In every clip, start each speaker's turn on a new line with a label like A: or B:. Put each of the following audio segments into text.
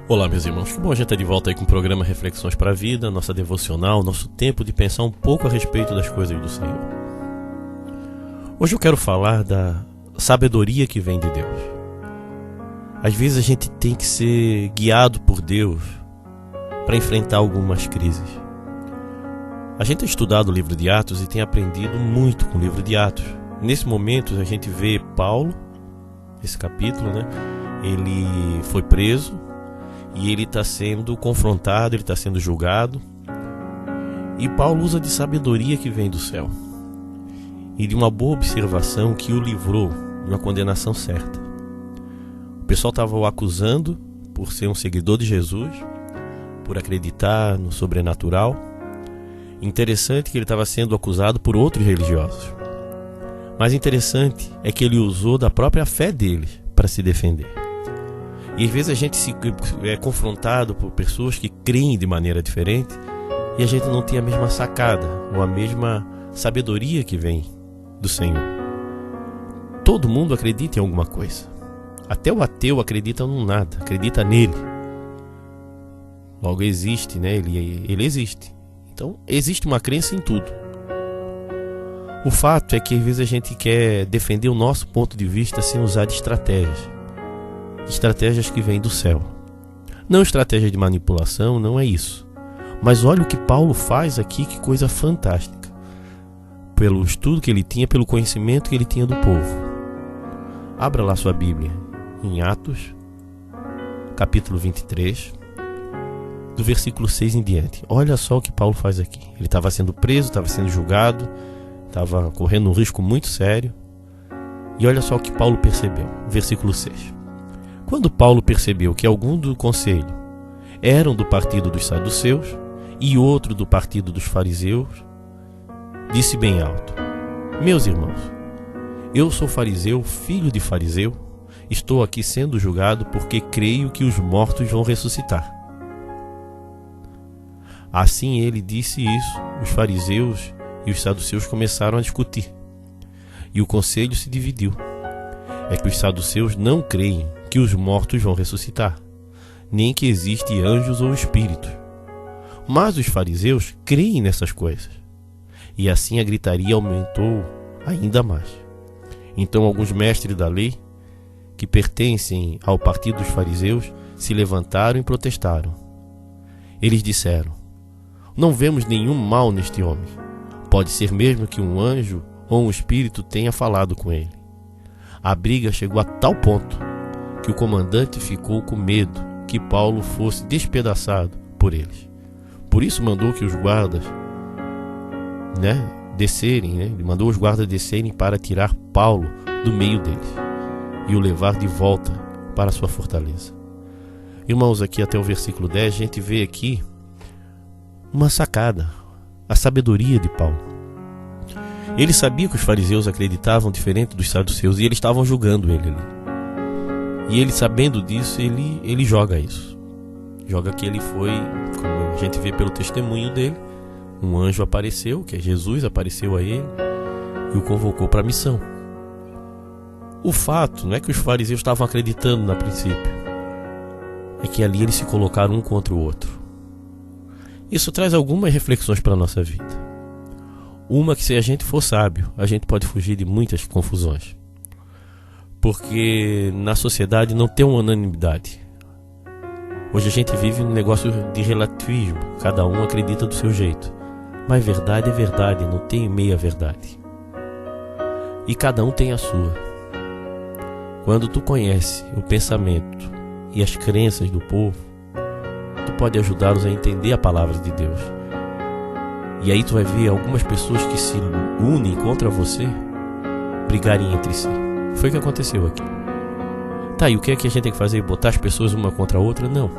A: Olá, meus irmãos, que bom a gente estar de volta aí com o programa Reflexões para a Vida, nossa devocional, nosso tempo de pensar um pouco a respeito das coisas do Senhor. Hoje eu quero falar da sabedoria que vem de Deus. Às vezes a gente tem que ser guiado por Deus para enfrentar algumas crises. A gente tem estudado o livro de Atos e tem aprendido muito com o livro de Atos. Nesse momento a gente vê Paulo, esse capítulo, ele foi preso e ele está sendo confrontado, ele está sendo julgado. E Paulo usa de sabedoria que vem do céu e de uma boa observação que o livrou de uma condenação certa. O pessoal estava o acusando por ser um seguidor de Jesus, por acreditar no sobrenatural. Interessante que ele estava sendo acusado por outros religiosos. Mas interessante é que ele usou da própria fé dele para se defender. E às vezes a gente é confrontado por pessoas que creem de maneira diferente e a gente não tem a mesma sacada ou a mesma sabedoria que vem do Senhor. Todo mundo acredita em alguma coisa. Até o ateu acredita num nada, acredita nele. Logo existe, ele existe. Então existe uma crença em tudo. O fato é que às vezes a gente quer defender o nosso ponto de vista sem usar de estratégias que vêm do céu. Não estratégia de manipulação, não é isso. Mas olha o que Paulo faz aqui, que coisa fantástica. Pelo estudo que ele tinha, pelo conhecimento que ele tinha do povo. Abra lá sua Bíblia em Atos, capítulo 23, do versículo 6 em diante. Olha só o que Paulo faz aqui. Ele estava sendo preso, estava sendo julgado, estava correndo um risco muito sério. E olha só o que Paulo percebeu. Versículo 6. Quando Paulo percebeu que alguns do conselho eram do partido dos saduceus e outro do partido dos fariseus, disse bem alto: Meus irmãos, eu sou fariseu, filho de fariseu, estou aqui sendo julgado porque creio que os mortos vão ressuscitar. Assim ele disse isso, os fariseus e os saduceus começaram a discutir. E o conselho se dividiu. É que os saduceus não creem que os mortos vão ressuscitar, nem que existem anjos ou espíritos. Mas os fariseus creem nessas coisas. E assim a gritaria aumentou ainda mais. Então alguns mestres da lei, que pertencem ao partido dos fariseus, se levantaram e protestaram. Eles disseram: Não vemos nenhum mal neste homem. Pode ser mesmo que um anjo ou um espírito tenha falado com ele. A briga chegou a tal ponto que o comandante ficou com medo que Paulo fosse despedaçado por eles. Por isso mandou que os guardas descerem, ele mandou os guardas descerem para tirar Paulo do meio deles e o levar de volta para a sua fortaleza. Irmãos, aqui até o versículo 10 a gente vê aqui uma sacada, a sabedoria de Paulo. Ele sabia que os fariseus acreditavam diferente dos saduceus e eles estavam julgando ele ali. E ele, sabendo disso, ele joga isso. Joga que ele foi, como a gente vê pelo testemunho dele, um anjo apareceu, que é Jesus, apareceu a ele e o convocou para a missão. O fato não é que os fariseus estavam acreditando na princípio, é que ali eles se colocaram um contra o outro. Isso traz algumas reflexões para a nossa vida. Uma, que se a gente for sábio, a gente pode fugir de muitas confusões. Porque na sociedade não tem uma unanimidade. Hoje a gente vive um negócio de relativismo. Cada um acredita do seu jeito. Mas verdade é verdade, não tem meia verdade. E cada um tem a sua. Quando tu conhece o pensamento e as crenças do povo, tu pode ajudá-los a entender a palavra de Deus. E aí tu vai ver algumas pessoas que se unem contra você brigarem entre si. Foi o que aconteceu aqui. Tá, e o que é que a gente tem que fazer? Botar as pessoas uma contra a outra? Não.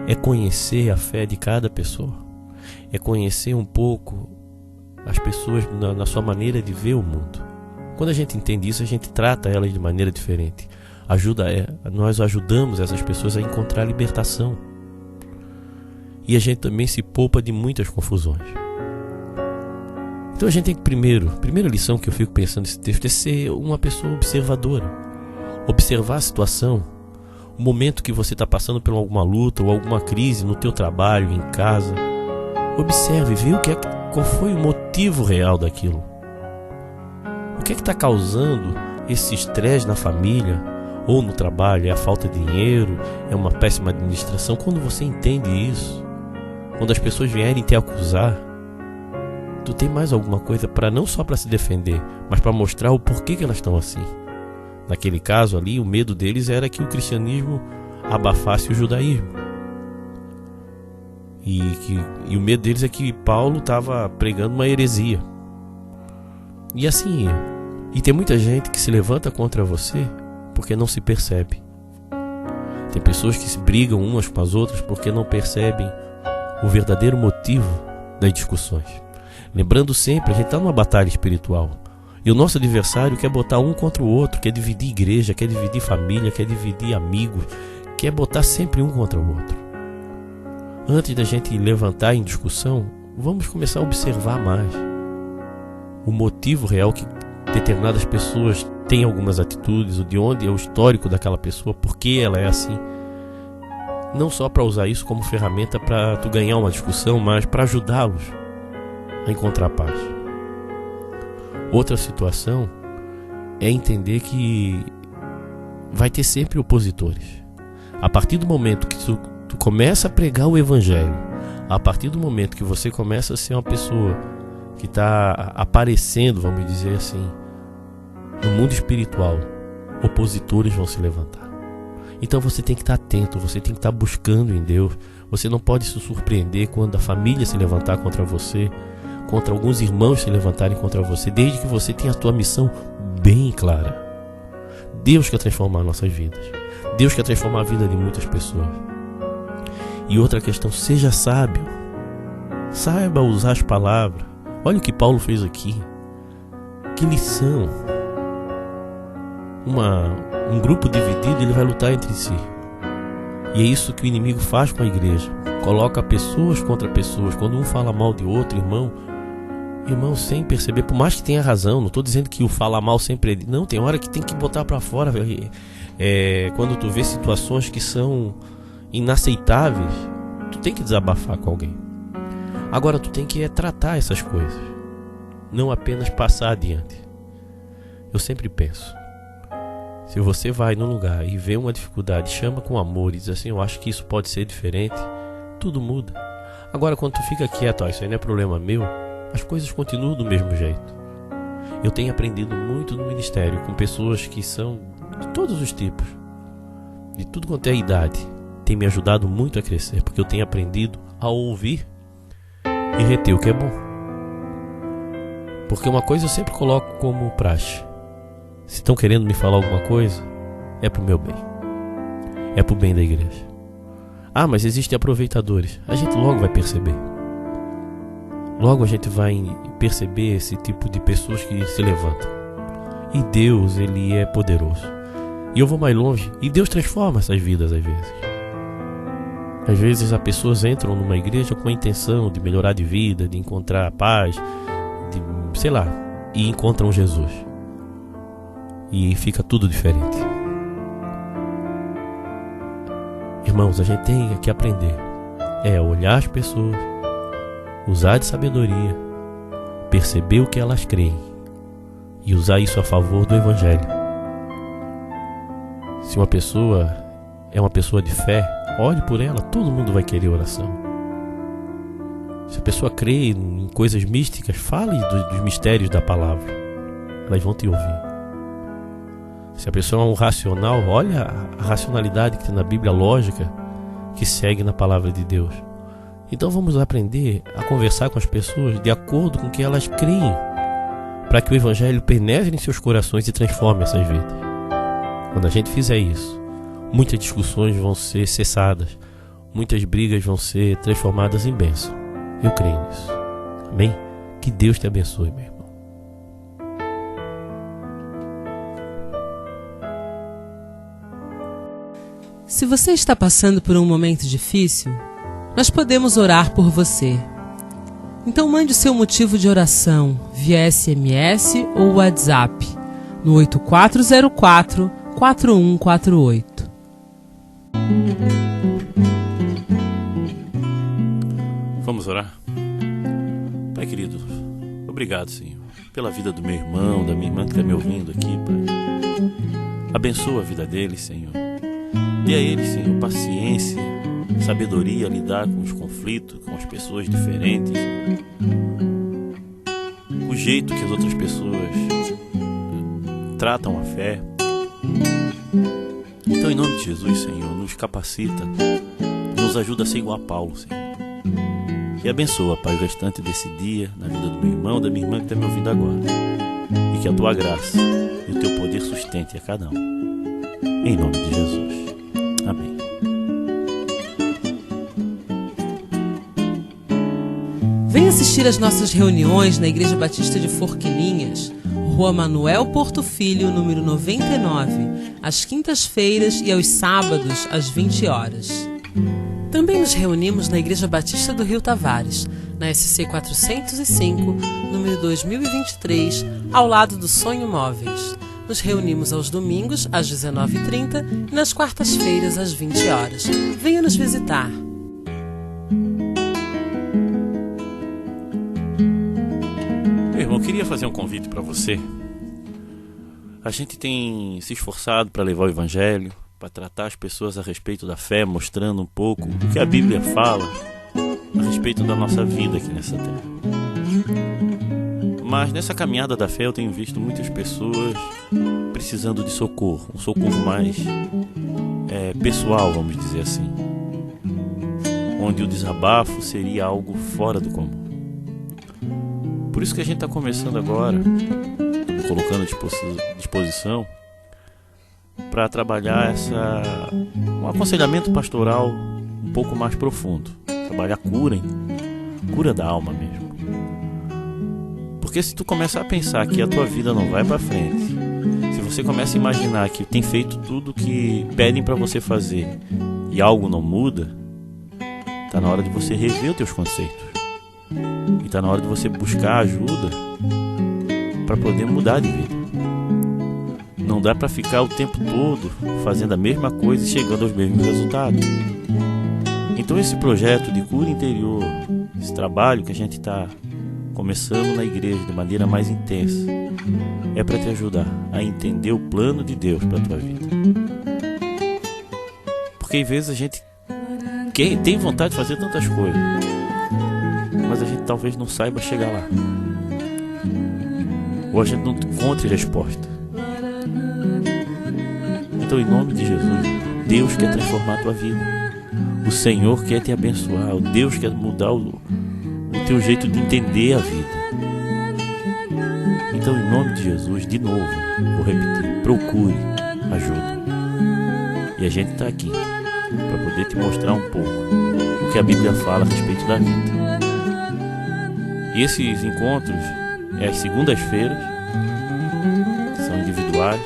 A: É conhecer a fé de cada pessoa. É conhecer um pouco as pessoas na sua maneira de ver o mundo. Quando a gente entende isso, a gente trata elas de maneira diferente. Nós ajudamos essas pessoas a encontrar libertação. E a gente também se poupa de muitas confusões. Então a gente tem que primeira lição que eu fico pensando nesse texto é ser uma pessoa observadora. Observar a situação, o momento que você está passando por alguma luta ou alguma crise no teu trabalho, em casa. Observe, vê qual foi o motivo real daquilo. O que é que está causando esse estresse na família ou no trabalho? É a falta de dinheiro? É uma péssima administração? Quando você entende isso, quando as pessoas vierem te acusar, tu tem mais alguma coisa para não só para se defender, mas para mostrar o porquê que elas estão assim. Naquele caso ali, o medo deles era que o cristianismo abafasse o judaísmo. E o medo deles é que Paulo estava pregando uma heresia. E assim ia. E tem muita gente que se levanta contra você porque não se percebe. Tem pessoas que se brigam umas com as outras porque não percebem o verdadeiro motivo das discussões. Lembrando sempre, a gente está numa batalha espiritual. E o nosso adversário quer botar um contra o outro, quer dividir igreja, quer dividir família, quer dividir amigos, quer botar sempre um contra o outro. Antes da gente levantar em discussão, vamos começar a observar mais o motivo real que determinadas pessoas têm algumas atitudes, de onde é o histórico daquela pessoa, por que ela é assim. Não só para usar isso como ferramenta para tu ganhar uma discussão, mas para ajudá-los a encontrar paz. Outra situação é entender que vai ter sempre opositores. A partir do momento que tu começa a pregar o evangelho, a partir do momento que você começa a ser uma pessoa que está aparecendo, vamos dizer assim, no mundo espiritual, opositores vão se levantar. Então você tem que estar atento, você tem que estar buscando em Deus. Você não pode se surpreender quando a família se levantar contra você, contra alguns irmãos se levantarem contra você, desde que você tenha a tua missão bem clara. Deus quer transformar nossas vidas. Deus quer transformar a vida de muitas pessoas. E outra questão, seja sábio. Saiba usar as palavras. Olha o que Paulo fez aqui. Que lição. Um grupo dividido, ele vai lutar entre si. E é isso que o inimigo faz com a igreja. Coloca pessoas contra pessoas. Quando um fala mal de outro, irmão, sem perceber, por mais que tenha razão, não estou dizendo que o fala mal sempre é... Não, tem hora que tem que botar para fora. Quando tu vê situações que são inaceitáveis, tu tem que desabafar com alguém. Agora tu tem que tratar essas coisas, não apenas passar adiante. Eu sempre penso, se você vai num lugar e vê uma dificuldade, chama com amor e diz assim, eu acho que isso pode ser diferente, tudo muda. Agora quando tu fica quieto, isso aí não é problema meu, as coisas continuam do mesmo jeito. Eu tenho aprendido muito no ministério com pessoas que são de todos os tipos, de tudo quanto é idade. Tem me ajudado muito a crescer, porque eu tenho aprendido a ouvir e reter o que é bom. Porque uma coisa eu sempre coloco como praxe: se estão querendo me falar alguma coisa, é pro meu bem, é pro bem da igreja. Mas existem aproveitadores. A gente logo vai perceber. Logo a gente vai perceber esse tipo de pessoas que se levantam. E Deus, Ele é poderoso. E eu vou mais longe, e Deus transforma essas vidas às vezes. Às vezes as pessoas entram numa igreja com a intenção de melhorar de vida, de encontrar paz, e encontram Jesus. E fica tudo diferente. Irmãos, a gente tem que aprender a olhar as pessoas, usar de sabedoria, perceber o que elas creem e usar isso a favor do evangelho. Se uma pessoa é uma pessoa de fé, olhe por ela, todo mundo vai querer oração. Se a pessoa crê em coisas místicas, fale dos mistérios da palavra, elas vão te ouvir. Se a pessoa é um racional, olha a racionalidade que tem na Bíblia, a lógica que segue na palavra de Deus. Então vamos aprender a conversar com as pessoas de acordo com o que elas creem, para que o evangelho penetre em seus corações e transforme essas vidas. Quando a gente fizer isso, muitas discussões vão ser cessadas, muitas brigas vão ser transformadas em bênção. Eu creio nisso. Amém? Que Deus te abençoe, meu irmão.
B: Se você está passando por um momento difícil, nós podemos orar por você. Então mande o seu motivo de oração via SMS ou WhatsApp no 8404-4148.
A: Vamos orar? Pai querido, obrigado, Senhor, pela vida do meu irmão, da minha irmã que está me ouvindo aqui, Pai. Abençoa a vida deles, Senhor. Dê a eles, Senhor, paciência, sabedoria a lidar com os conflitos, com as pessoas diferentes, o jeito que as outras pessoas tratam a fé. Então, em nome de Jesus, Senhor, nos capacita, nos ajuda a ser igual a Paulo, Senhor. E abençoa, Pai, o restante desse dia na vida do meu irmão, da minha irmã que está me ouvindo agora. E que a Tua graça e o Teu poder sustente a cada um. Em nome de Jesus. Amém.
B: Venha assistir às nossas reuniões na Igreja Batista de Forquilinhas, Rua Manuel Porto Filho, número 99, às quintas-feiras e aos sábados, às 20 horas. Também nos reunimos na Igreja Batista do Rio Tavares, na SC 405, número 2023, ao lado do Sonho Móveis. Nos reunimos aos domingos, às 19h30 e nas quartas-feiras, às 20 horas. Venha nos visitar.
A: Meu irmão, eu queria fazer um convite para você. A gente tem se esforçado para levar o Evangelho, para tratar as pessoas a respeito da fé, mostrando um pouco do que a Bíblia fala a respeito da nossa vida aqui nessa terra. Mas nessa caminhada da fé eu tenho visto muitas pessoas precisando de socorro, um socorro mais pessoal, vamos dizer assim, onde o desabafo seria algo fora do comum. Por isso que a gente está começando agora, colocando à disposição para trabalhar um aconselhamento pastoral um pouco mais profundo, trabalhar cura da alma mesmo. Porque se tu começar a pensar que a tua vida não vai para frente, se você começa a imaginar que tem feito tudo que pedem para você fazer e algo não muda, tá na hora de você rever os teus conceitos e tá na hora de você buscar ajuda para poder mudar de vida. Não dá para ficar o tempo todo fazendo a mesma coisa e chegando aos mesmos resultados. Então esse projeto de cura interior, esse trabalho que a gente está começando na igreja de maneira mais intensa, é para te ajudar a entender o plano de Deus para a tua vida. Porque às vezes a gente tem vontade de fazer tantas coisas, mas a gente talvez não saiba chegar lá. Ou a gente não encontre resposta. Então, em nome de Jesus, Deus quer transformar a tua vida. O Senhor quer te abençoar. O Deus quer mudar o teu jeito de entender a vida. Então, em nome de Jesus, de novo, vou repetir, procure ajuda. E a gente está aqui para poder te mostrar um pouco o que a Bíblia fala a respeito da vida. E esses encontros às segundas-feiras, que são individuais,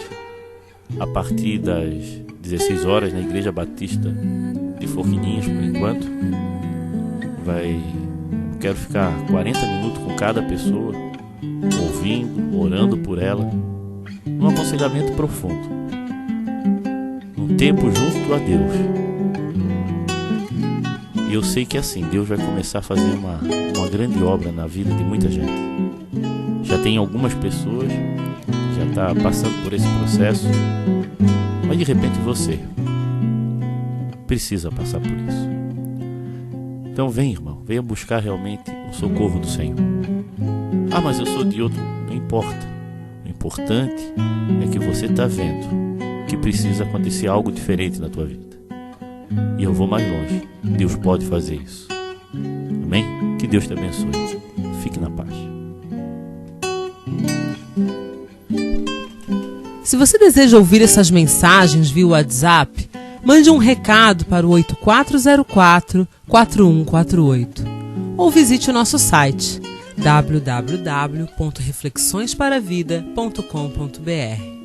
A: a partir das 16 horas na Igreja Batista de Forquilinhas, por enquanto. Eu quero ficar 40 minutos com cada pessoa, ouvindo, orando por ela, num aconselhamento profundo, num tempo junto a Deus. E eu sei que assim, Deus vai começar a fazer uma grande obra na vida de muita gente. Já tem algumas pessoas que já estão passando por esse processo, mas de repente você precisa passar por isso. Então vem, irmão, venha buscar realmente o socorro do Senhor. Ah, mas eu sou de outro. Não importa. O importante é que você está vendo que precisa acontecer algo diferente na tua vida. E eu vou mais longe. Deus pode fazer isso. Amém? Que Deus te abençoe. Fique na paz.
B: Se você deseja ouvir essas mensagens via WhatsApp, mande um recado para o 8404-4148 ou visite o nosso site www.reflexõesparavida.com.br.